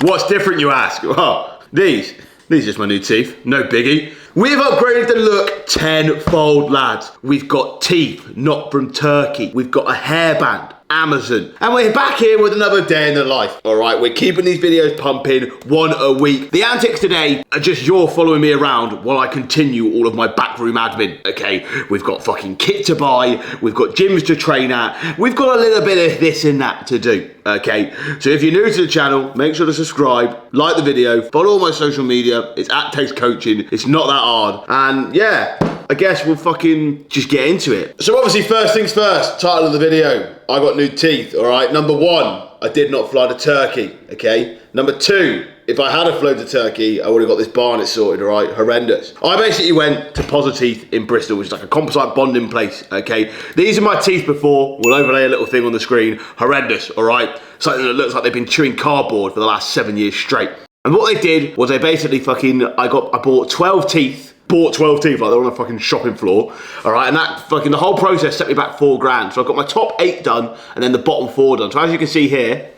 What's different, you ask? Well, these are just my new teeth, no biggie. We've upgraded the look tenfold, lads. We've got teeth, not from Turkey. We've got a hairband, Amazon. And we're back here with another day in the life. All right, we're keeping these videos pumping, one a week. The antics today are just you're following me around while I continue all of my backroom admin, okay? We've got fucking kit to buy, we've got gyms to train at, we've got a little bit of this and that to do, okay? So if you're new to the channel, make sure to subscribe, like the video, follow all my social media. It's @TakesCoaching. It's not that hard. And yeah, I guess we'll fucking just get into it. So obviously, first things first, title of the video, I got new teeth, all right? Number one, I did not fly to Turkey, okay? Number two, if I had flown to Turkey, I would have got this barnet sorted, all right? Horrendous. I basically went to Positive in Bristol, which is like a composite bonding place, okay? These are my teeth before. We'll overlay a little thing on the screen. Horrendous, all right? Something that looks like they've been chewing cardboard for the last 7 years straight. And what they did was they basically fucking, I bought 12 teeth, like they're on a fucking shopping floor, all right, and that fucking, the whole process set me back $4 grand. So I've got my top 8 done, and then the bottom 4 done. So as you can see here,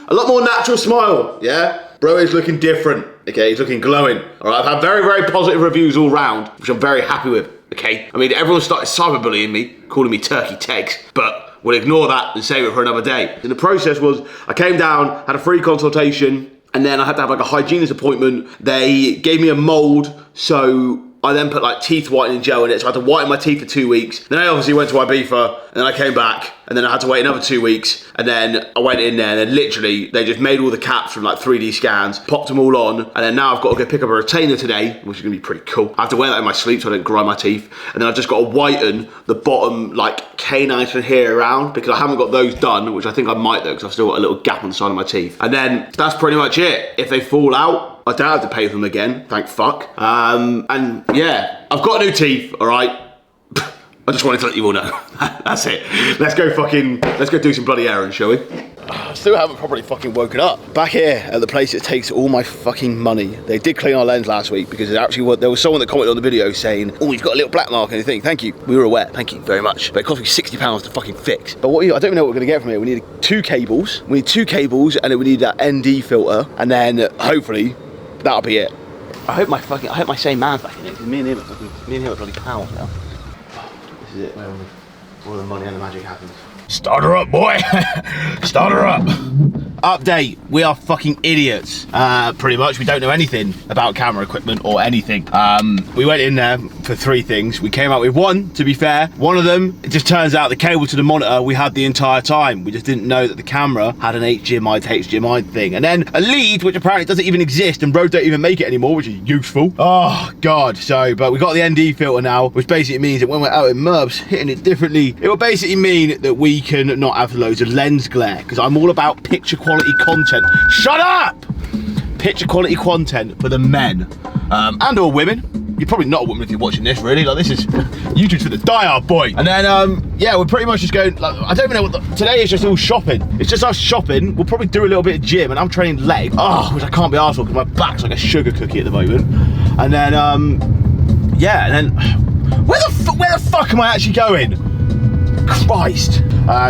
a lot more natural smile, yeah? Bro is looking different, okay? He's looking glowing, all right? I've had very, very positive reviews all round, which I'm very happy with, okay? I mean, everyone started cyberbullying me, calling me Turkey Tegs, but we'll ignore that and save it for another day. And the process was, I came down, had a free consultation, and then I had to have like a hygienist appointment. They gave me a mold, so I then put like teeth whitening gel in it, so I had to whiten my teeth for 2 weeks. Then I obviously went to Ibiza, and then I came back, and then I had to wait another 2 weeks, and then I went in there, and then literally, they just made all the caps from like 3D scans, popped them all on, and then now I've got to go pick up a retainer today, which is gonna be pretty cool. I have to wear that in my sleep so I don't grind my teeth, and then I've just got to whiten the bottom like canines from here around, because I haven't got those done, which I think I might though, because I've still got a little gap on the side of my teeth. And then that's pretty much it. If they fall out, I don't have to pay for them again, thank fuck. And yeah, I've got new teeth, all right? I just wanted to let you all know. That's it. Let's go do some bloody errands, shall we? I still haven't properly fucking woken up. Back here at the place that takes all my fucking money. They did clean our lens last week because there was someone that commented on the video saying, oh, you've got a little black mark and anything. Thank you. We were aware. Thank you very much. But it cost me £60 to fucking fix. But I don't even know what we're gonna get from here. We need 2 cables. We need 2 cables, and then we need that ND filter, and then hopefully that'll be it. I hope my same man's back in it, because me and him are bloody pals now. This is it, where all the money and the magic happens. Start her up, boy! Start her up! Update, we are fucking idiots. Pretty much, we don't know anything about camera equipment or anything. We went in there for 3 things. We came out with 1, to be fair. One of them, it just turns out the cable to the monitor we had the entire time. We just didn't know that the camera had an HDMI to HDMI thing. And then a lead, which apparently doesn't even exist, and Rode don't even make it anymore, which is useful. Oh, God. So, but we got the ND filter now, which basically means that when we're out in Merbs, hitting it differently, it will basically mean that we can not have loads of lens glare, because I'm all about picture quality content. Shut up! Picture quality content for the men and or women. You're probably not a woman if you're watching this, really. Like, this is YouTube's for the die-hard, boy. And then yeah, we're pretty much just going, like, I don't even know what today is just all shopping. It's just us shopping. We'll probably do a little bit of gym, and I'm training leg, which I can't be arsed for because my back's like a sugar cookie at the moment. And then yeah, and then where the fuck am I actually going? Christ.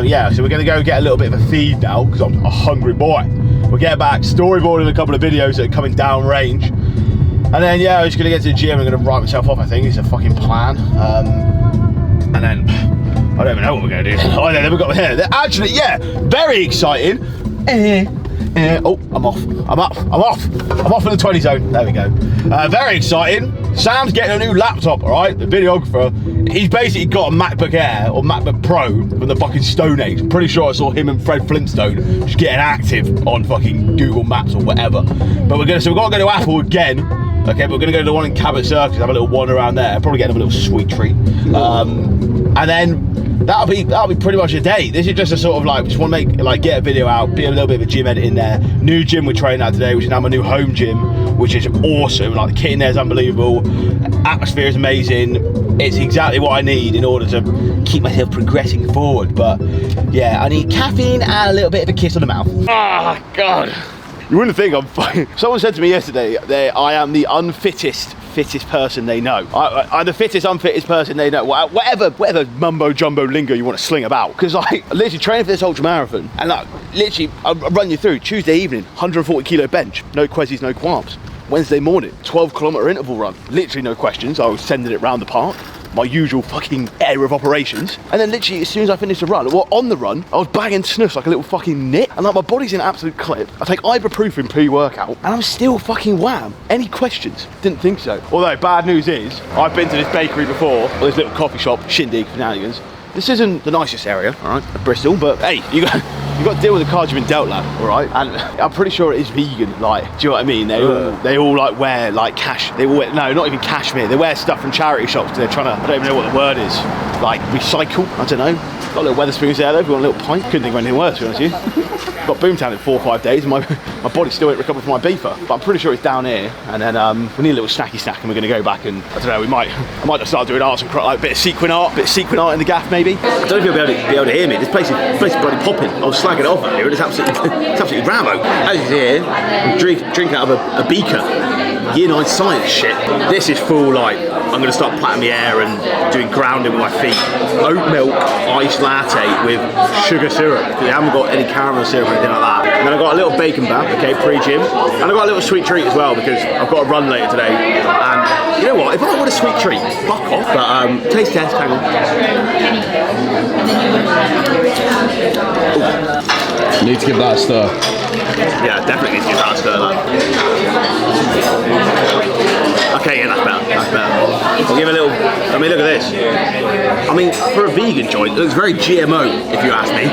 Yeah, so we're gonna go get a little bit of a feed now because I'm a hungry boy. We'll get back, storyboarding a couple of videos that are coming down range. And then yeah, I'm just gonna get to the gym. I'm gonna write myself off, I think. It's a fucking plan. And then I don't even know what we're gonna do. Oh, then we've got here. Actually, yeah, very exciting. Oh, I'm off. I'm off in the 20 zone. There we go. Very exciting. Sam's getting a new laptop, all right? The videographer, he's basically got a MacBook Air or MacBook Pro from the fucking Stone Age. I'm pretty sure I saw him and Fred Flintstone just getting active on fucking Google Maps or whatever. But we're gonna go to Apple again. Okay, but we're gonna go to the one in Cabot Circus, have a little wander around there, probably get a little sweet treat. And then that'll be pretty much a day. This is just a sort of like, just want to make, like, get a video out, be a little bit of a gym edit in there. New gym we're training at today, which is now my new home gym, which is awesome. Like, the kit in there is unbelievable, atmosphere is amazing. It's exactly what I need in order to keep myself progressing forward. But yeah, I need caffeine and a little bit of a kiss on the mouth. Oh God, You wouldn't think I'm fucking... Someone said to me yesterday that I am the fittest person they know. I'm the unfittest person they know. Whatever mumbo jumbo lingo you want to sling about. Because I literally training for this ultra marathon, and like literally I'll run you through Tuesday evening, 140 kilo bench, no quezzies, no qualms. Wednesday morning, 12-kilometer interval run, literally no questions. I was sending it round the park. My usual fucking area of operations. And then literally as soon as I finished the run, or on the run, I was bagging snuffs like a little fucking nit. And like my body's in absolute clip. I take ibuprofen pre-workout and I'm still fucking wham. Any questions? Didn't think so. Although bad news is, I've been to this bakery before, or this little coffee shop, Shindig Shenanigans. This isn't the nicest area, all right, of Bristol, but hey, you got to deal with the cards you've been dealt, lad, all right? And I'm pretty sure it is vegan, like, do you know what I mean? They all like wear like no, not even cashmere. They wear stuff from charity shops because they're trying to, I don't even know what the word is, like recycle, I don't know. Got little Weatherspoons there though, if you want a little pint. Couldn't think of anything worse, to be honest with you. Got boomtown in 4 or 5 days, and my body still ain't recovered from my beefer. But I'm pretty sure it's down here, and then we need a little snacky snack, and we're going to go back and, I don't know, I might just start doing arts and like a bit of sequin art in the gaff maybe. I don't know if you'll be able to hear me. This place is bloody popping. I was slagging it off out here, and it's absolutely Rambo. As you see here, I'm drinking out of a beaker. Year 9 science shit. This is full like, I'm going to start plaiting the air and doing grounding with my feet. Oat milk iced latte with sugar syrup. They haven't got any caramel syrup or anything like that. And then I've got a little bacon bath, okay, pre-gym. And I've got a little sweet treat as well because I've got a run later today. And you know what, if I want a sweet treat, fuck off. But taste test, hang on. You need to give that a stir. Yeah, definitely need to give that a stir. Okay, yeah, that's better. I'll give a little, I mean, look at this. I mean, for a vegan joint, it looks very GMO, if you ask me.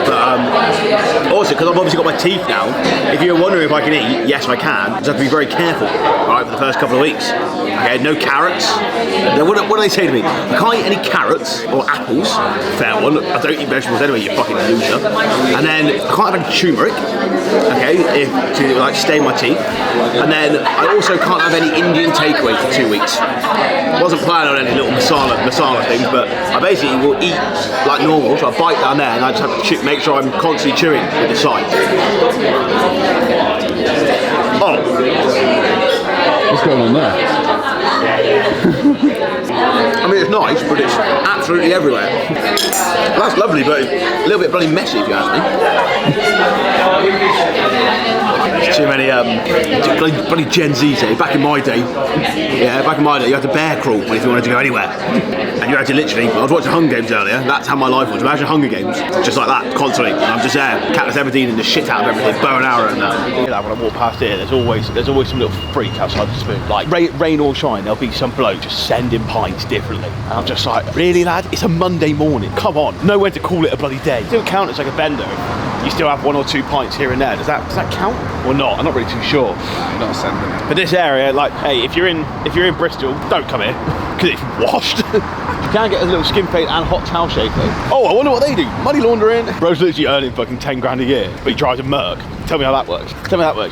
But also, because I've obviously got my teeth now, if you're wondering if I can eat, yes, I can. I just have to be very careful, right, for the first couple of weeks. Okay, no carrots. What do they say to me? I can't eat any carrots or apples. Fair one. I don't eat vegetables anyway, you fucking loser. And then I can't have any turmeric. Okay, to like stain my teeth. And then I also can't have any Indian takeaway for 2 weeks. Wasn't planning on any little masala things, but I basically will eat like normal. So I bite down there, and I just have to make sure I'm constantly chewing with the sides. Oh, what's going on there? I mean, it's nice, but it's absolutely everywhere. Well, that's lovely, but it's a little bit bloody messy, if you ask me. Too many bloody Gen Zs here. Back in my day, you had to bear crawl if you wanted to go anywhere. And you had to literally, I was watching Hunger Games earlier, that's how my life was. Imagine Hunger Games, just like that, constantly. And I'm just there, Katniss Everdeen the shit out of everything, bow and arrow and that. You know, when I walk past here, there's always some little freak outside the spoon. Like, rain or shine, there'll be some bloke just sending pints differently. And I'm just like, really lad? It's a Monday morning, come on. Nowhere to call it a bloody day. It still count as like a bender. You still have 1 or 2 pints here and there. Does that count or not? I'm not really too sure. You're not sending it. But this area, like, hey, if you're in Bristol, don't come here because it's washed. You can get a little skin fade and hot towel shake though. Oh, I wonder what they do. Money laundering. Bro's literally earning fucking 10 grand a year, but he drives a Merc. Tell me how that works.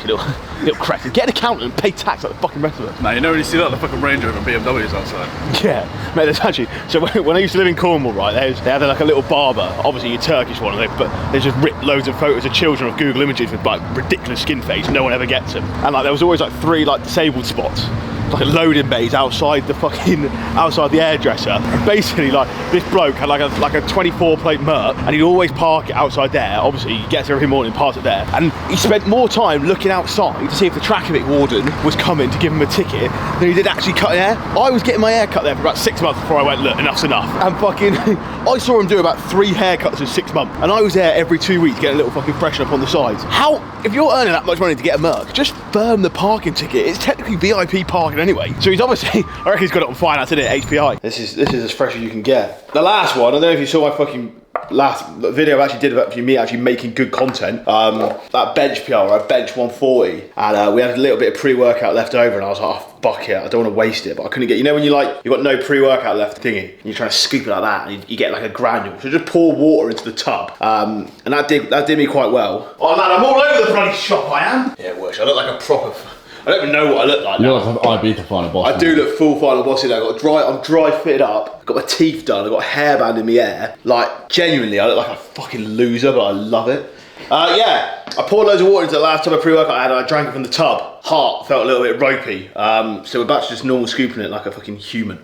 You little cracker. Get an accountant and pay tax like the fucking rest of us. Man, you never really see that the fucking Range Rover and BMWs outside. Yeah, mate, there's actually, so when I used to live in Cornwall, right, they had like a little barber, obviously a Turkish one, but they just ripped loads of photos of children of Google Images with like ridiculous skin face, no one ever gets them. And like there was always like 3 like disabled spots. Like loading bays outside the hairdresser. Basically, like this bloke had like a 24 plate Merc, and he'd always park it outside there. Obviously, he gets there every morning, parks it there, and he spent more time looking outside to see if the traffic warden was coming to give him a ticket than he did actually cutting hair. I was getting my hair cut there for about 6 months before I went, look, enough's enough. And fucking, I saw him do about 3 haircuts in 6 months, and I was there every 2 weeks getting a little fucking freshen up on the sides. How, if you're earning that much money to get a Merc, just firm the parking ticket. It's technically VIP parking anyway. So he's obviously, I reckon he's got it on finance, isn't it? HPI. This is as fresh as you can get. The last one, I don't know if you saw my fucking last video I actually did about me actually making good content. That bench PR, I bench 140, and we had a little bit of pre-workout left over, and I was like, oh, fuck it, I don't want to waste it, but I couldn't get, you know when you've got no pre-workout left thingy, and you're trying to scoop it like that, and you get like a granule, so just pour water into the tub, and that did me quite well. Oh man, I'm all over the bloody shop, I am. Yeah, worse, I look like a proper, I don't even know what I look like now. You look like an IB final boss. I do look full final bossy now. I'm dry fitted up. I've got my teeth done. I've got a hairband in my hair. Like, genuinely, I look like a fucking loser, but I love it. Yeah, I poured loads of water into the last tub of pre-workout I had, and I drank it from the tub. Heart felt a little bit ropey, so we're back to just normal scooping it like a fucking human.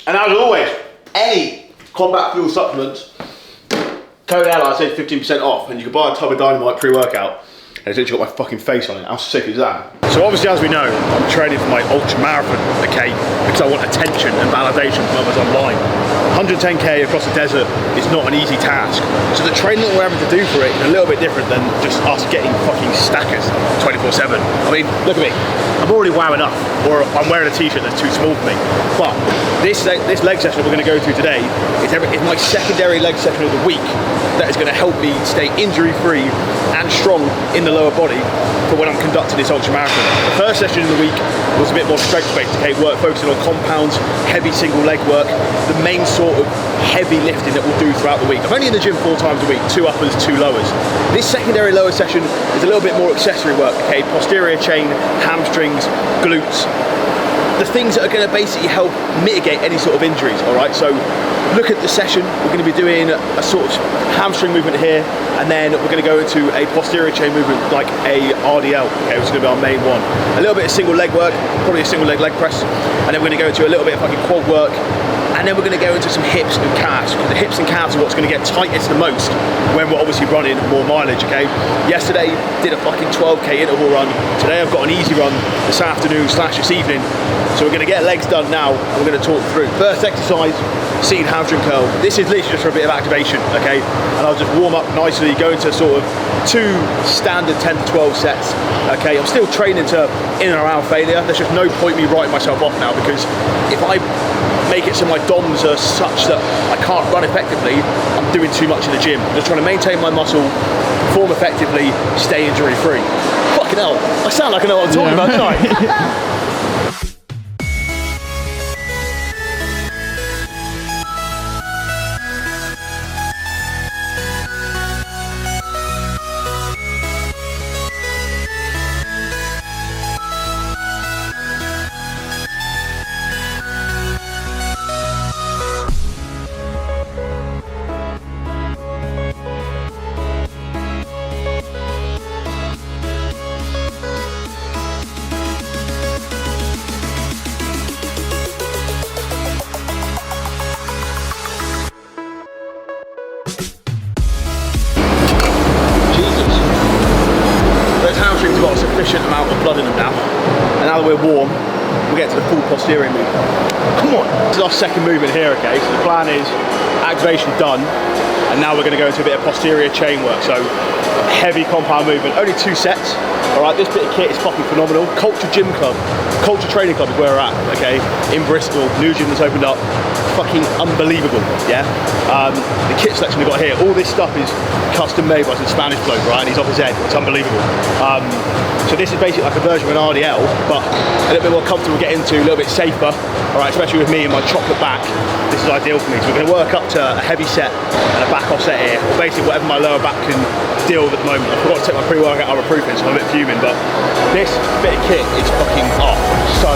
And as always, any combat fuel supplements, code out, I say 15% off, and you can buy a tub of Dynamite pre-workout, and it's literally got my fucking face on it. How sick is that? So obviously, as we know, I'm training for my ultra marathon, okay, because I want attention and validation from others online. 110k across the desert is not an easy task. So the training that we're having to do for it is a little bit different than just us getting fucking stackers 24/7. I mean, look at me. I'm already wow enough, or I'm wearing a t-shirt that's too small for me. But this leg session we're going to go through today is my secondary leg session of the week that is going to help me stay injury-free and strong in the lower body for when I'm conducting this ultra marathon. The first session of the week was a bit more strength-based, okay, work focusing on compounds, heavy single leg work, the main sort of heavy lifting that we'll do throughout the week. I'm only in the gym 4 times a week, 2 uppers, 2 lowers. This secondary lower session is a little bit more accessory work, okay, posterior chain, hamstrings, glutes, the things that are going to basically help mitigate any sort of injuries, all right? So look at the session. We're going to be doing a sort of hamstring movement here, and then we're going to go into a posterior chain movement like a RDL, okay, which is going to be our main one. A little bit of single leg work, probably a single leg press, and then we're going to go into a little bit of fucking quad work, and then we're going to go into some hips and calves, because the hips and calves are what's going to get tightest the most when we're obviously running more mileage, okay? Yesterday, did a fucking 12k interval run. Today I've got an easy run this afternoon / this evening. So we're going to get legs done now, and we're going to talk through. First exercise, seated hamstring curl. This is literally just for a bit of activation, okay? And I'll just warm up nicely, go into sort of 2 standard 10 to 12 sets, okay? I'm still training to in and around failure. There's just no point me writing myself off now, because if I make it so my DOMs are such that I can't run effectively, I'm doing too much in the gym. I'm just trying to maintain my muscle, perform effectively, stay injury free. Fucking hell, I sound like I know what I'm talking about, don't I? Got a sufficient amount of blood in them now, and now that we're warm, we'll get to the full posterior movement. Come on! This is our second movement here, okay? So the plan is activation done, and now we're going to go into a bit of posterior chain work. So heavy compound movement, only 2 sets. All right, this bit of kit is fucking phenomenal. Culture Gym Club, Culture Training Club is where we're at, okay? In Bristol, new gym that's opened up. Fucking unbelievable, yeah? The kit selection we've got here, all this stuff is custom made by some Spanish bloke, right? And he's off his head, it's unbelievable. So this is basically like a version of an RDL, but a little bit more comfortable to get into, a little bit safer, all right, especially with me and my chocolate back. This is ideal for me. So we're gonna work up to a heavy set and a back off set here, or basically whatever my lower back can deal with at the moment. I forgot to take my pre-workout ibuprofen, so I'm a bit fuming, but this bit of kit is fucking off. So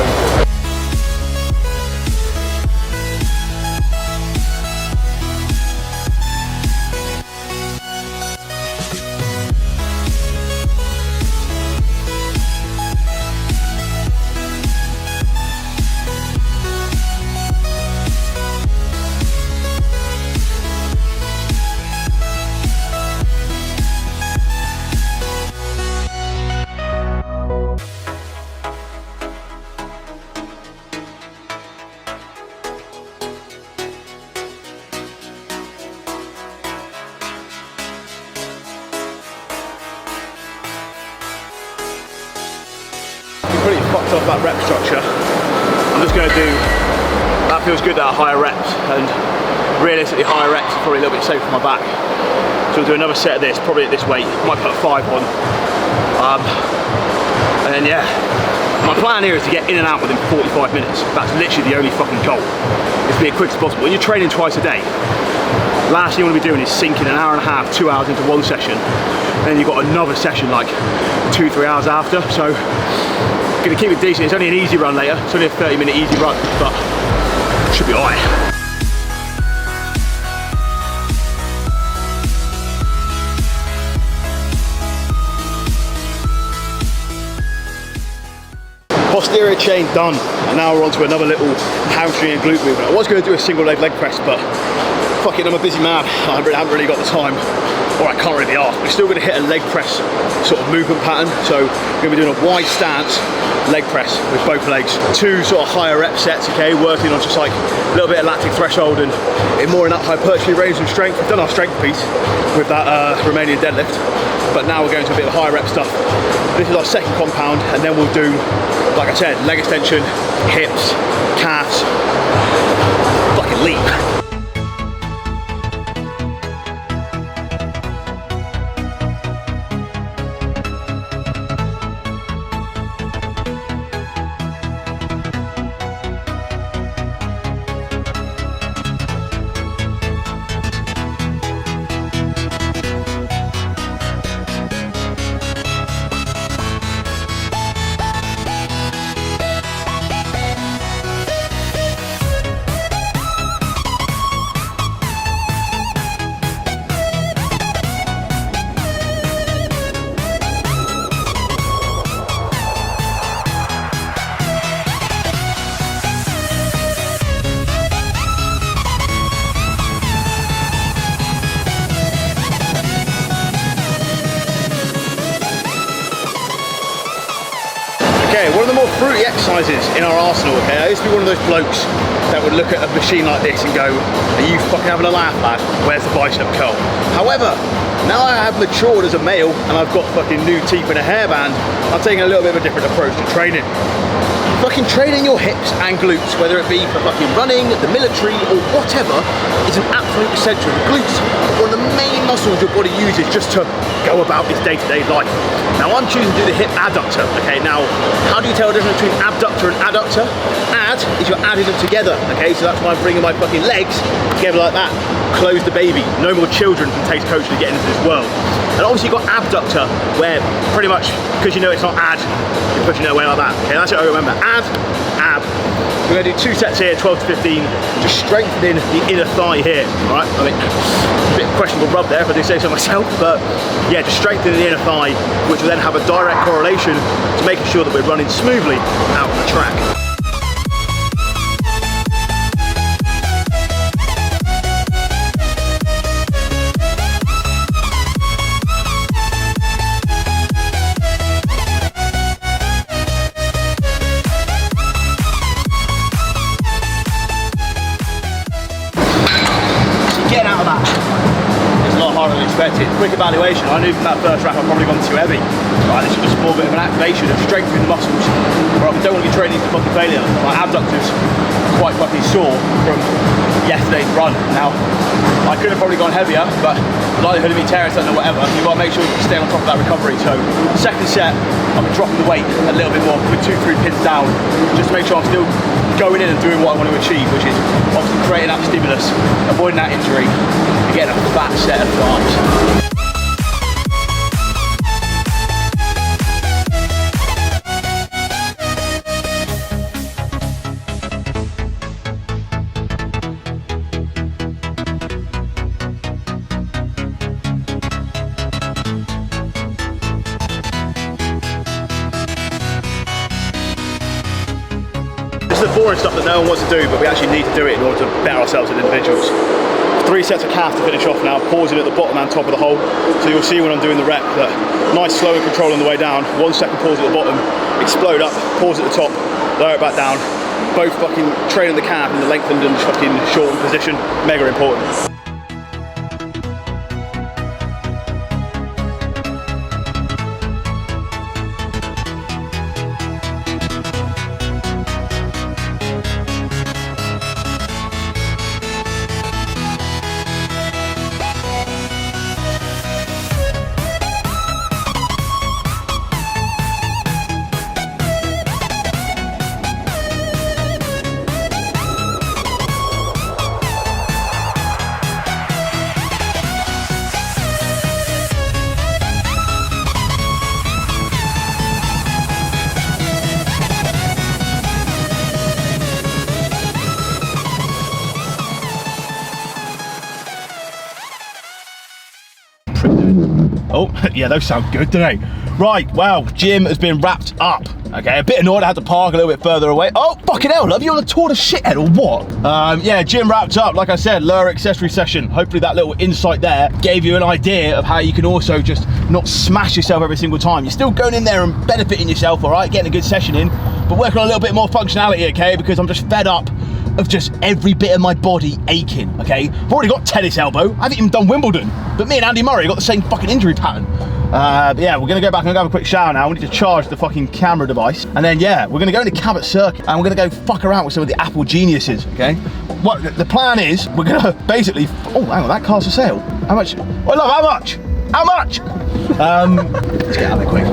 pretty fucked off that rep structure. I'm just going to do, that feels good at higher reps, and realistically higher reps is probably a little bit safer for my back. So we'll do another set of this, probably at this weight, might put a 5 on. And then yeah, my plan here is to get in and out within 45 minutes. That's literally the only fucking goal, is to be as quick as possible. When you're training twice a day, last thing you want to be doing is sinking an hour and a half, 2 hours into one session, and then you've got another session like 2-3 hours after. So gonna keep it decent. It's only an easy run later. It's only a 30-minute easy run, but should be alright. Posterior chain done, and now we're on to another little hamstring and glute movement. I was going to do a single leg press, but fuck it, I'm a busy man. I haven't really got the time, or I can't really be asked. We're still going to hit a leg press sort of movement pattern. So we're going to be doing a wide stance leg press with both legs. 2 sort of higher rep sets, okay, working on just like a little bit of lactic threshold and more in that hypertrophy range and strength. We've done our strength piece with that Romanian deadlift, but now we're going to a bit of higher rep stuff. This is our second compound, and then we'll do, like I said, leg extension, hips, calves, fucking leap. Okay, one of the more fruity exercises in our arsenal, okay? I used to be one of those blokes that would look at a machine like this and go, are you fucking having a laugh, lad? Where's the bicep curl? However, now I have matured as a male and I've got fucking new teeth and a hairband, I'm taking a little bit of a different approach to training. Fucking training your hips and glutes, whether it be for fucking running, the military, or whatever, is an absolute essential. The glutes are one of the main muscles your body uses just to go about its day-to-day life. Now I'm choosing to do the hip adductor, okay? Now, how do you tell the difference between abductor and adductor? Add is you're adding them together, okay? So that's why I'm bringing my fucking legs together like that. Close the baby. No more children can taste coaching to get into this world. And obviously you've got abductor, where pretty much, because you know it's not ad, you're pushing it away like that. Okay, that's what I remember. Ad, ab. We're gonna do 2 sets here, 12 to 15, just strengthening the inner thigh here, all right? I mean, a bit questionable rub there if I do say so myself, but yeah, just strengthening the inner thigh, which will then have a direct correlation to making sure that we're running smoothly out on the track. Getting out of that is a lot harder than expected. Quick evaluation, I knew from that first rack I'd probably gone too heavy. Right, this is just more bit of an activation of strengthening the muscles. Right, we don't want to be training to fucking failure. My abductors are quite fucking sore from yesterday's run. Now, I could have probably gone heavier, but the likelihood of me tearing something or whatever, you've got to make sure you stay on top of that recovery. So, second set, I've been dropping the weight a little bit more with 2-3 pins down, just to make sure I'm still going in and doing what I want to achieve, which is obviously creating that stimulus, avoiding that injury, and getting a fat set of thighs. This is the boring stuff that no one wants to do, but we actually need to do it in order to better ourselves as individuals. 3 sets of calf to finish off now, pausing at the bottom and top of the hole. So you'll see when I'm doing the rep that nice slow and control on the way down, 1 second pause at the bottom, explode up, pause at the top, lower it back down. Both fucking training the calf in the lengthened and fucking shortened position, mega important. Oh, yeah, those sound good, don't they? Right, well, gym has been wrapped up. Okay, a bit annoyed I had to park a little bit further away. Oh, fucking hell, love, you on a tour to shithead or what? Yeah, gym wrapped up. Like I said, lower accessory session. Hopefully that little insight there gave you an idea of how you can also just not smash yourself every single time. You're still going in there and benefiting yourself, all right, getting a good session in, but working on a little bit more functionality, okay, because I'm just fed up of just every bit of my body aching, okay? I've already got tennis elbow. I haven't even done Wimbledon, but me and Andy Murray got the same fucking injury pattern. Yeah, we're gonna go back and have a quick shower now. We need to charge the fucking camera device. And then, yeah, we're gonna go into Cabot Circuit and we're gonna go fuck around with some of the Apple geniuses, okay? What the plan is, we're gonna basically, oh, hang on, that car's for sale. How much? Oh, love, how much? How much? Let's get out of there quick.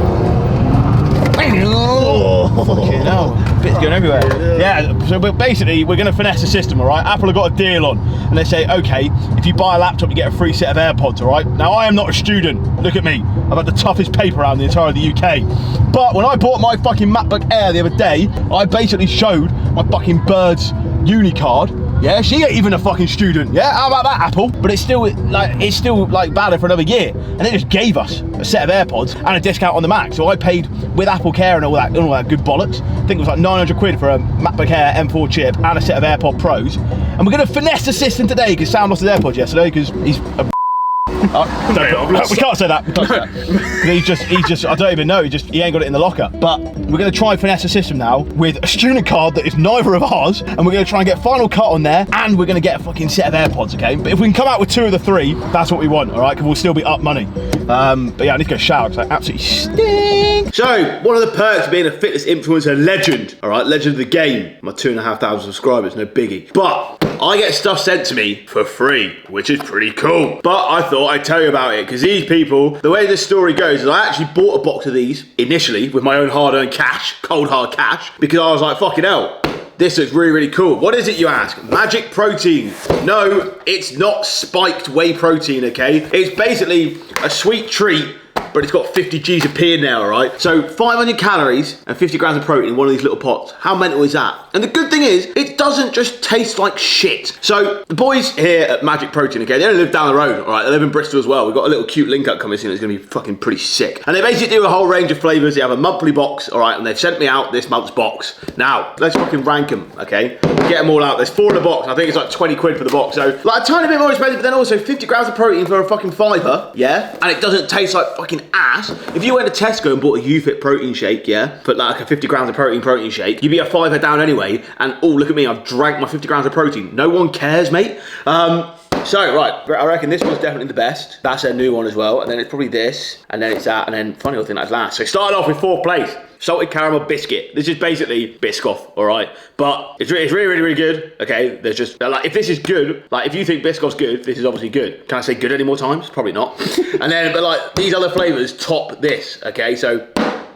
Oh, fucking hell. Bits going everywhere. Yeah, so basically, we're going to finesse the system, all right? Apple have got a deal on, and they say, okay, if you buy a laptop, you get a free set of AirPods, all right? Now, I am not a student. Look at me. I've had the toughest paper around the entire of the UK. But when I bought my fucking MacBook Air the other day, I basically showed my fucking Bird's uni card. Yeah, she ain't even a fucking student. Yeah, how about that, Apple? But it's still like valid for another year, and they just gave us a set of AirPods and a discount on the Mac. So I paid with Apple Care and all that good bollocks. I think it was like 900 quid for a MacBook Air M4 chip and a set of AirPod Pros. And we're gonna finesse the system today because Sam lost his AirPods yesterday because he's a we can't say that. We can't say that. He's just. I don't even know. He ain't got it in the locker. But we're going to try and finesse the system now with a student card that is neither of ours, and we're going to try and get Final Cut on there, and we're going to get a fucking set of AirPods. Okay. But if we can come out with 2 of the 3, that's what we want. All right. Because we'll still be up money. But yeah, I need to go shower because I absolutely stink. So, one of the perks of being a fitness influencer legend, all right, legend of the game, my 2,500 subscribers, no biggie. But I get stuff sent to me for free, which is pretty cool. But I thought I'd tell you about it because these people, the way this story goes is I actually bought a box of these initially with my own hard-earned cash, cold hard cash, because I was like, fucking hell, this looks really, really cool. What is it, you ask? Magic protein. No, it's not spiked whey protein, okay? It's basically a sweet treat, but it's got 50 G's of P in there, all right? So 500 calories and 50 grams of protein in one of these little pots. How mental is that? And the good thing is, it doesn't just taste like shit. So the boys here at Magic Protein, okay, they only live down the road, all right? They live in Bristol as well. We've got a little cute link up coming soon that's gonna be fucking pretty sick. And they basically do a whole range of flavors. They have a monthly box, all right? And they've sent me out this month's box. Now, let's fucking rank them, okay? Get them all out. There's 4 in the box. I think it's like 20 quid for the box. So like a tiny bit more expensive, but then also 50 grams of protein for a fucking £5, yeah? And it doesn't taste like fucking ass. If you went to Tesco and bought a YouFit protein shake, yeah, put like a 50 grams of protein shake, you'd be a £5 down anyway. And oh, look at me, I've drank my 50 grams of protein. No one cares, mate. So, right, I reckon this one's definitely the best. That's their new one as well. And then it's probably this, and then it's that, and then funny old thing that's last. So starting off with 4th place, salted caramel biscuit. This is basically Biscoff, all right? But it's really, really, really good. Okay, there's just, like, if this is good, like, if you think Biscoff's good, this is obviously good. Can I say good any more times? Probably not. And then, but like, these other flavors top this, okay? So,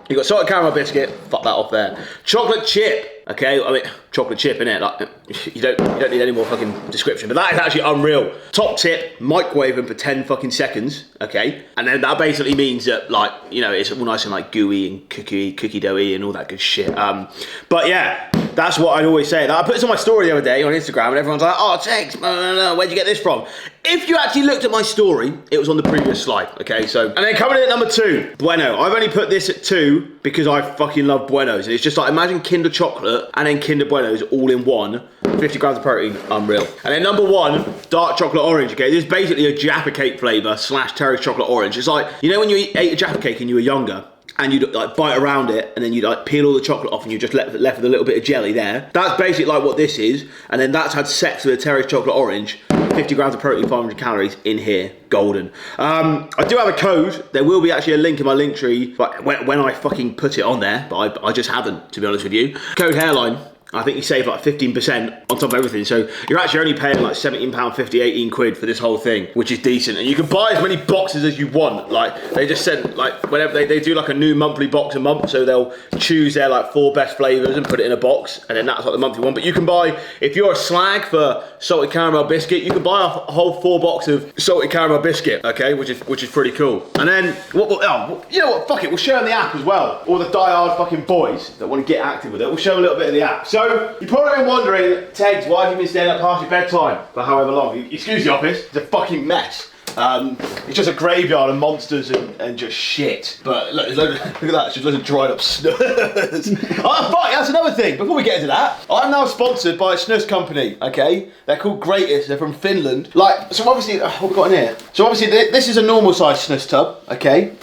you've got salted caramel biscuit, fuck that off there. Chocolate chip, okay? I mean, chocolate chip, innit? Like, you don't need any more fucking description, but that is actually unreal. Top tip, microwave them for 10 fucking seconds, okay? And then that basically means that, like, you know, it's all nice and like gooey and cookie doughy and all that good shit. But yeah, that's what I'd always say. Like, I put this on my story the other day on Instagram and everyone's like, oh, thanks, where'd you get this from? If you actually looked at my story, it was on the previous slide, okay? So, and then coming in at number 2, Bueno. I've only put this at 2 because I fucking love Buenos. And it's just like, imagine Kinder Chocolate and then Kinder Buenos all in one. 50 grams of protein, unreal. And then number 1, dark chocolate orange, okay? This is basically a Jaffa cake flavor / terrace chocolate orange. It's like, you know when you ate a Jaffa cake and you were younger, and you'd like bite around it, and then you'd like peel all the chocolate off, and you just left with a little bit of jelly there. That's basically like what this is, and then that's had sex with a terrace chocolate orange. 50 grams of protein, 500 calories in here, golden. I do have a code. There will be actually a link in my link tree, but when I fucking put it on there, but I just haven't, to be honest with you. Code hairline. I think you save like 15% on top of everything. So you're actually only paying like £17.50, 18 quid for this whole thing, which is decent. And you can buy as many boxes as you want. Like they just send, like whenever they do like a new monthly box a month. So they'll choose their like 4 best flavors and put it in a box. And then that's like the monthly one. But you can buy, if you're a slag for salted caramel biscuit, you can buy a whole 4 box of salted caramel biscuit, okay? Which is pretty cool. And then, you know what, fuck it, we'll share in the app as well. All the die-hard fucking boys that want to get active with it, we'll show a little bit of the app. So, you're probably been wondering, Tegs, why have you been staying up past your bedtime for however long? Excuse the office, it's a fucking mess. It's just a graveyard of monsters and just shit. But look, look at that, it's just loads of dried up snus. Oh, fuck, that's another thing. Before we get into that, I'm now sponsored by a snus company, okay? They're called Greatest, they're from Finland. Like, so obviously, what we got in here? So obviously, this is a normal size snus tub, okay?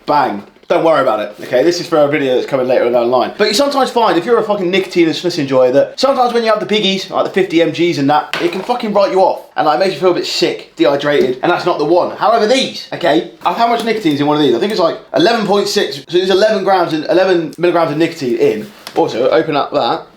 Bang. Don't worry about it, okay? This is for a video that's coming later down the line. But you sometimes find, if you're a fucking nicotine and snus enjoyer, that sometimes when you have the biggies, like the 50 mgs and that, it can fucking write you off. And like, it makes you feel a bit sick, dehydrated, and that's not the one. However, these, okay? How much nicotine's in one of these? I think it's like 11.6, so there's 11 milligrams of nicotine in. Also, open up that.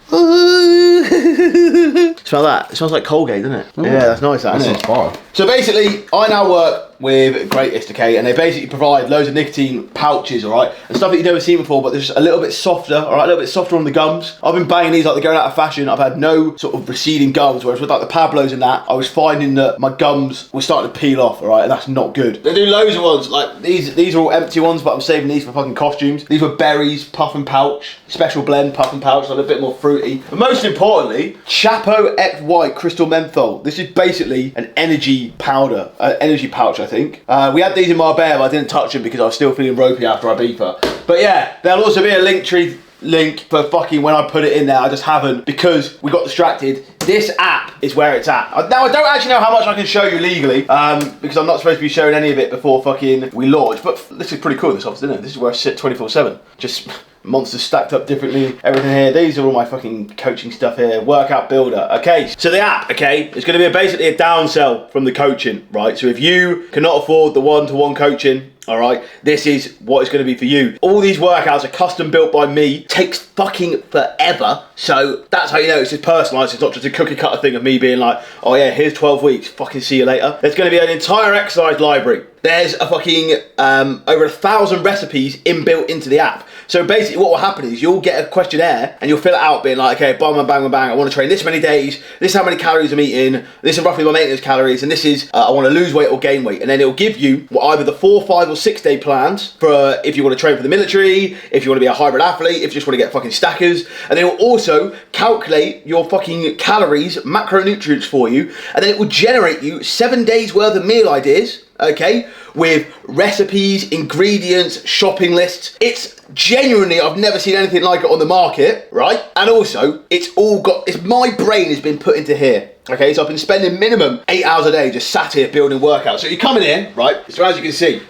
Smell that? It smells like Colgate, doesn't it? Ooh. Yeah, that's nice, that, isn't it? Fine. So basically, I now work with Greatest, okay, and they basically provide loads of nicotine pouches, alright, and stuff that you've never seen before, but they're just a little bit softer, alright, a little bit softer on the gums. I've been banging these like they're going out of fashion. I've had no sort of receding gums, whereas with like the Pablos and that, I was finding that my gums were starting to peel off, alright, and that's not good. They do loads of ones, like these are all empty ones, but I'm saving these for fucking costumes. These were berries, puff and pouch, special blend, puff and pouch, like a bit more fruity. But most importantly, Chapo X White Crystal Menthol. This is basically an energy powder, energy pouch, I think. We had these in Marbella, but I didn't touch them because I was still feeling ropey after Ibiza. But yeah, there'll also be a link for fucking when I put it in there. I just haven't because we got distracted. This app is where it's at. Now I don't actually know how much I can show you legally because I'm not supposed to be showing any of it before fucking we launch. But this is pretty cool, this office, isn't it? This is where I sit 24/7. Just monsters stacked up differently, everything here. These are all my fucking coaching stuff here. Workout builder. Okay, so the app, okay, is going to be basically a downsell from the coaching, right? So if you cannot afford the one-to-one coaching, all right, this is what it's going to be for you. All these workouts are custom built by me. Takes fucking forever. So that's how you know it's just personalised. It's not just a cookie cutter thing of me being like, oh yeah, here's 12 weeks. Fucking see you later. There's going to be an entire exercise library. There's a fucking over 1,000 recipes inbuilt into the app. So basically what will happen is you'll get a questionnaire and you'll fill it out being like, okay, bang, bang, bang, bang, I want to train this many days, this is how many calories I'm eating, this is roughly my maintenance calories, and this is, I want to lose weight or gain weight. And then it'll give you either the 4, 5 or 6 day plans for if you want to train for the military, if you want to be a hybrid athlete, if you just want to get fucking stackers. And then it will also calculate your fucking calories, macronutrients for you, and then it will generate you 7 days worth of meal ideas, okay, with recipes, ingredients, shopping lists. It's genuinely, I've never seen anything like it on the market, right? And also, it's my brain has been put into here. Okay, so I've been spending minimum 8 hours a day just sat here building workouts. So you're coming in, right? So as you can see,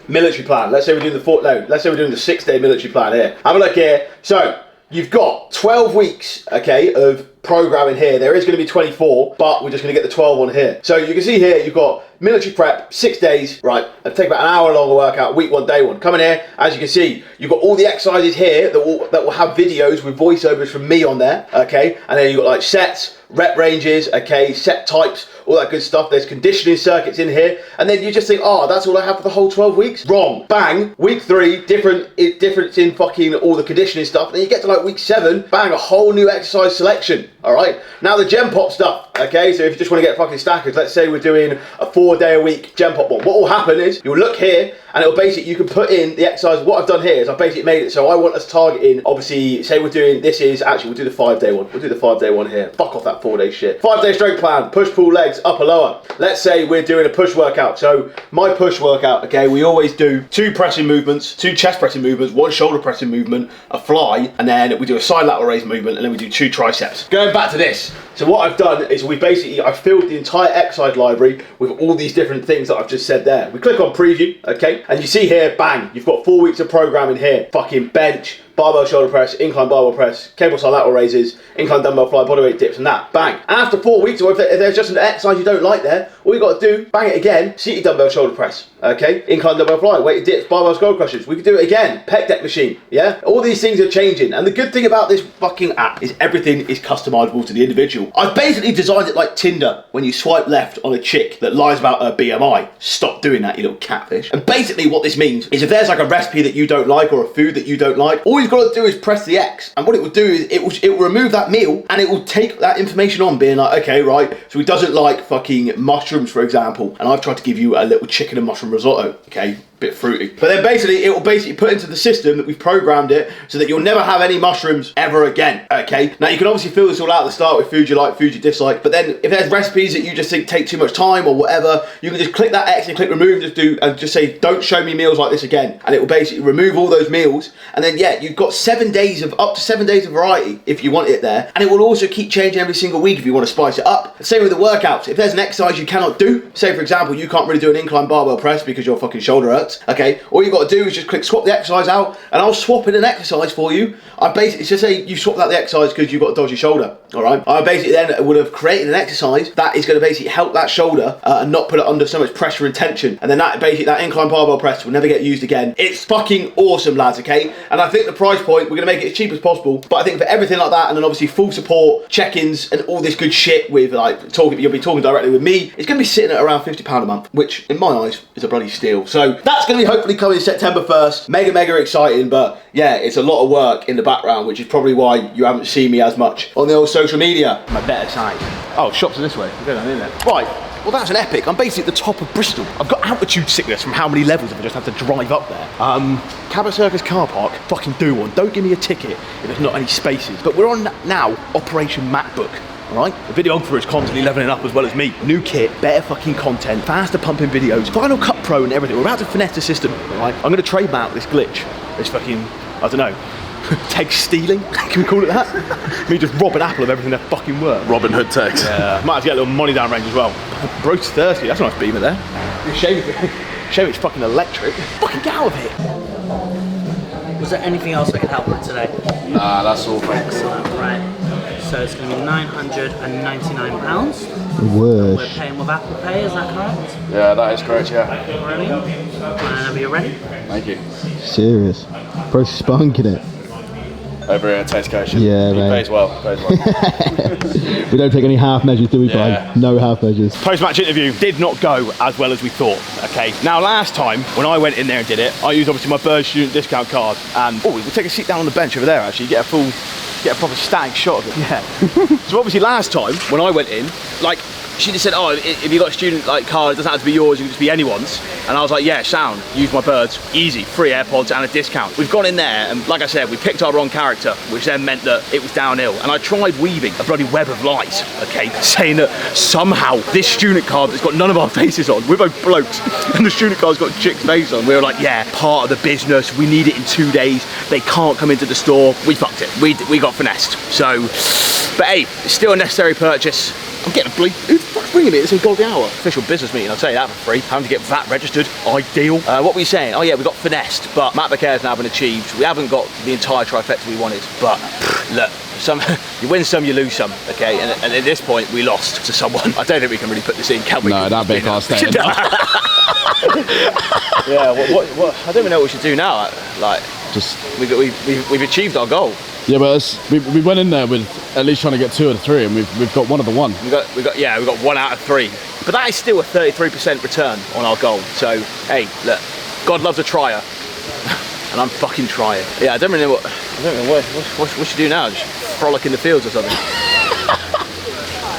military plan. Let's say we're doing let's say we're doing the 6-day military plan here. Have a look here. So you've got 12 weeks, okay, of programming here. There is going to be 24, but we're just going to get the 12 on here. So you can see here, you've got military prep, 6 days, right? It'll take about an hour longer workout, week 1, day 1. Come in here, as you can see, you've got all the exercises here that will have videos with voiceovers from me on there, okay? And then you've got like sets, rep ranges, okay, set types, all that good stuff. There's conditioning circuits in here. And then you just think, oh, that's all I have for the whole 12 weeks? Wrong. Bang. Week 3, difference in fucking all the conditioning stuff. Then you get to like week 7, bang, a whole new exercise selection. All right. Now the Gen Pop stuff. Okay, so if you just want to get fucking stackers, let's say we're doing a 4-day-a-week Gen Pop one. What will happen is you'll look here and it'll basically, you can put in the exercise. What I've done here is I've basically made it so I want us targeting, obviously, say we're doing, we'll do the 5-day one. We'll do the 5-day one here. Fuck off that 4-day shit. 5-day strength plan, push, pull, legs, upper, lower. Let's say we're doing a push workout. So my push workout, okay, we always do 2 pressing movements, 2 chest pressing movements, 1 shoulder pressing movement, a fly, and then we do a side lateral raise movement, and then we do 2 triceps. Going back to this. So what I've done is I've filled the entire exercise library with all these different things that I've just said there. We click on preview, okay, and you see here, bang, you've got 4 weeks of programming here. Fucking bench, barbell shoulder press, incline barbell press, cable side lateral raises, incline dumbbell fly, bodyweight dips, and that, bang. And after 4 weeks, or if there's just an exercise you don't like there, all you got to do, bang it again, seated dumbbell shoulder press, okay, incline dumbbell fly, weighted dips, barbell skull crushers. We can do it again, pec deck machine, yeah. All these things are changing, and the good thing about this fucking app is everything is customizable to the individual. I've basically designed it like Tinder when you swipe left on a chick that lies about her BMI. Stop doing that, you little catfish. And basically what this means is if there's like a recipe that you don't like or a food that you don't like, all you've got to do is press the X, and what it will do is it will remove that meal and it will take that information on, being like, okay, right, so he doesn't like fucking mushrooms, for example, and I've tried to give you a little chicken and mushroom risotto, okay, bit fruity. But then basically, it will basically put into the system that we've programmed it so that you'll never have any mushrooms ever again, okay? Now, you can obviously fill this all out at the start with food you like, food you dislike, but then if there's recipes that you just think take too much time or whatever, you can just click that X and click remove and just say, don't show me meals like this again. And it will basically remove all those meals. And then, yeah, you've got up to 7 days of variety if you want it there. And it will also keep changing every single week if you want to spice it up. Same with the workouts. If there's an exercise you cannot do, say for example, you can't really do an incline barbell press because your fucking shoulder hurts, okay? All you got to do is just click swap the exercise out and I'll swap in an exercise for you. I basically just say you swapped out the exercise because you've got a dodgy shoulder, all right? I basically then would have created an exercise that is going to basically help that shoulder and not put it under so much pressure and tension. And then that incline barbell press will never get used again. It's fucking awesome, lads, okay? And I think the price point, we're going to make it as cheap as possible. But I think for everything like that, and then obviously full support, check-ins, and all this good shit with like you'll be talking directly with me, it's going to be sitting at around £50 a month, which in my eyes is a bloody steal. So that's going to be hopefully coming September 1st. Mega exciting, but yeah, it's a lot of work in the background, which is probably why you haven't seen me as much on the old social media. My better side. Oh, shops are this way. We're going in there. Right. Well, that's an epic. I'm basically at the top of Bristol. I've got altitude sickness from how many levels if I just have to drive up there. Cabot Circus car park, fucking do one. Don't give me a ticket if there's not any spaces. But we're on now Operation MacBook. Alright? The videographer is constantly leveling up as well as me. New kit, better fucking content, faster pumping videos, Final Cut Pro and everything. We're about to finesse the system, alright? I'm gonna trademark this glitch. This fucking, I don't know, text stealing? Can we call it that? Me just rob an apple of everything that fucking works. Robin Hood text. Yeah, might have to get a little money down range as well. Bro's thirsty, that's a nice beamer there. Shame it's fucking electric. Fucking get out of here. Was there anything else I could help with today? Nah, that's all, thanks. Excellent, right. So it's going to be £999. Word. We're paying with Apple Pay, is that correct? Yeah, that is correct, yeah. Brilliant. Whenever you're ready. Thank you. Serious. Bro's spunking it. Over here at Taste Coach. Yeah, he mate. pays well. We don't take any half measures, do we, Yeah. bud? No half measures. Post-match interview did not go as well as we thought, okay? Now, last time, when I went in there and did it, I used obviously my Bird student discount card, and, we'll take a seat down on the bench over there, actually, get a proper static shot of it, yeah. So obviously last time, when I went in, like, she just said, oh, if you got a student like card, it doesn't have to be yours, it can just be anyone's. And I was like, yeah, sound, use my Birds, easy, free AirPods and a discount. We've gone in there, and like I said, we picked our wrong character, which then meant that it was downhill. And I tried weaving a bloody web of lies, okay, saying that somehow this student card that's got none of our faces on, we're both blokes, and the student card's got a chick's face on. We were like, yeah, part of the business, we need it in 2 days, they can't come into the store. We fucked it, we got finessed. So, but hey, it's still a necessary purchase. I'm getting a bleep. Who the fuck's ringing me? It's in Golden Hour. Official business meeting, I'll tell you that for free. Having to get VAT registered, ideal. What were you saying? Oh yeah, we got finessed, but MacBook Air's now been achieved. We haven't got the entire trifecta we wanted, but look, you win some, you lose some, okay? And at this point, we lost to someone. I don't think we can really put this in, can we? No, that bit can't stay in. Yeah, what? I don't even know what we should do now. Like, Just we've achieved our goal. yeah, but we went in there with at least trying to get 2 of the 3, and we've got 1 of the 1. We got 1 out of 3. But that is still a 33% return on our goal. So, hey, look, God loves a trier. And I'm fucking trying. Yeah, I don't know what should do now? Just frolic in the fields or something.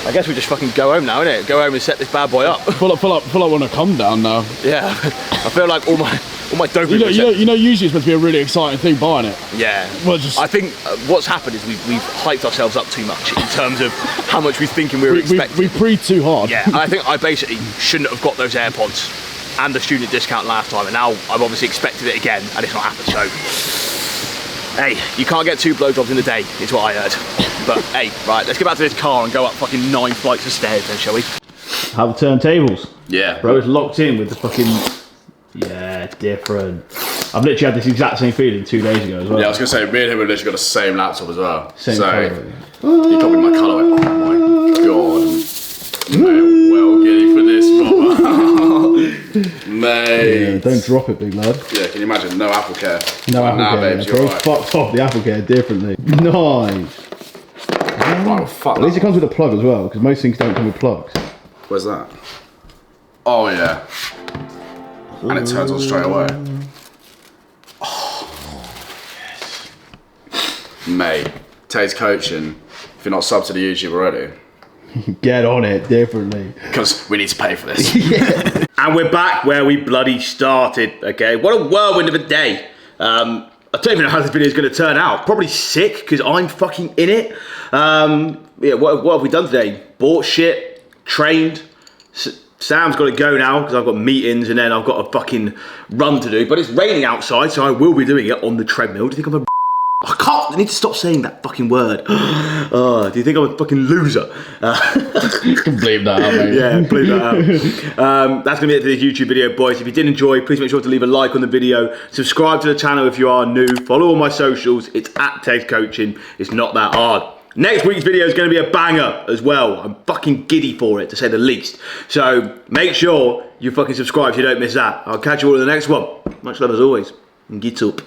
I guess we just fucking go home now, innit? Go home and set this bad boy up. Full up on a come down now. Yeah, I feel like all my dopamine. You know, usually it's supposed to be a really exciting thing buying it. Yeah. Well, just I think what's happened is we've hyped ourselves up too much in terms of how much we're thinking we were expecting. we pre too hard. Yeah, and I think I basically shouldn't have got those AirPods and the student discount last time, and now I've obviously expected it again, and it's not happened, so. Hey, you can't get 2 blowjobs in a day, is what I heard. But hey, right, let's get back to this car and go up fucking 9 flights of stairs then, shall we? How the turntables? Yeah. Bro, it's locked in with the fucking... Yeah, different. I've literally had this exact same feeling 2 days ago as well. Yeah, I was gonna say, me and him have literally got the same laptop as well. Same so, colour. you told me my colour. Oh my god. Mate, well giddy for this, brother. Mate. Yeah, don't drop it, big lad. Yeah, can you imagine? No Apple Care. No Like, Apple nah, Care. babes, Bro, you're right. fucked off the Apple Care differently. Nice. Right, well, fuck At least it that. comes with a plug as well, because most things don't come with plugs. Where's that? Oh yeah. And it turns on straight away. Oh, yes. Mate, Tate's coaching. If you're not subbed to the YouTube already, Get on it, definitely. Because we need to pay for this. And we're back where we bloody started, okay? What a whirlwind of a day. I don't even know how this video is going to turn out. Probably sick, because I'm fucking in it. Yeah, what have we done today? Bought shit, trained. Sam's got to go now, because I've got meetings, and then I've got a fucking run to do. But it's raining outside, so I will be doing it on the treadmill. Do you think I'm a... I need to stop saying that fucking word. Do you think I'm a fucking loser? You can bleep that out, mate. Yeah, bleep that out. That's going to be it for this YouTube video, boys. If you did enjoy, please make sure to leave a like on the video. Subscribe to the channel if you are new. Follow all my socials. It's at Ted Coaching. It's not that hard. Next week's video is going to be a banger as well. I'm fucking giddy for it, to say the least. So make sure you fucking subscribe so you don't miss that. I'll catch you all in the next one. Much love as always. And get up.